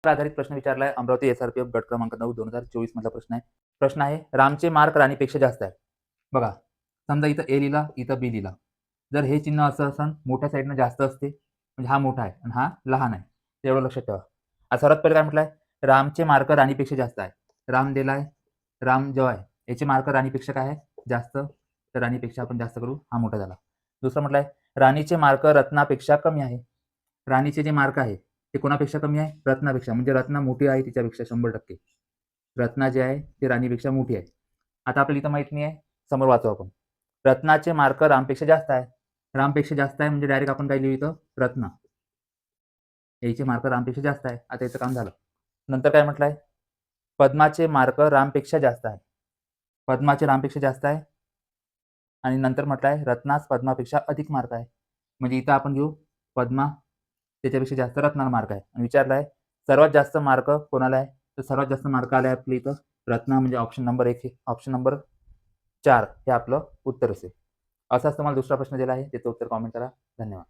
आधारित प्रश्न विचारलाय अमरावती SRPF गट क्रमांक 9 2024 मधला प्रश्न आहे रामचे मार्क राणीपेक्षा जास्त आहे. बघा समजा इथं ए लिहिला इथं बी लिहिला. जर हे चिन्ह असं असन मोठ्या साईडनं जास्त असते म्हणजे हा मोठा आहे आणि हा लहान आहे. एवढं लक्षात ठेवा. आज सर्वात पहिले काय म्हटलंय रामचे मार्क राणीपेक्षा जास्त आहे. राम दिलाय राम जो आहे याचे मार्क राणीपेक्षा काय आहे जास्त तर राणीपेक्षा आपण जास्त करू हा मोठा झाला. दुसरं म्हटलंय राणीचे मार्क रत्नापेक्षा कमी आहे. राणीचे जे मार्क आहे ते कोणापेक्षा कमी आहे रत्नापेक्षा म्हणजे रत्ना मोठी आहे तिच्यापेक्षा 100%. रत्ना जे आहे ते राणीपेक्षा मोठी आहे. आता आपल्याला इथं माहित नाही आहे समोर वाचू आपण. रत्नाचे मार्क रामपेक्षा जास्त आहे. रामपेक्षा जास्त आहे म्हणजे डायरेक्ट आपण काय लिहू इथं रत्ना. याचे मार्क रामपेक्षा जास्त आहे. आता याचं काम झालं. नंतर काय म्हटलंय पद्माचे मार्क रामपेक्षा जास्त आहे. पद्माचे रामपेक्षा जास्त आहे आणि नंतर म्हटलंय रत्नास पद्मापेक्षा अधिक मार्क आहे. म्हणजे इथं आपण घेऊ पद्मा त्याच्यापेक्षा जास्त रत्नाला मार्क आहे आणि विचारलाय सर्वात जास्त मार्क कोणाला आहे तर सर्वात जास्त मार्क आले आपल्या इथं रत्ना म्हणजे ऑप्शन नंबर 1 ऑप्शन नंबर 4 हे आपलं उत्तर असेल. असाच तुम्हाला दुसरा प्रश्न दिला आहे त्याचं उत्तर कॉमेंट करा. धन्यवाद.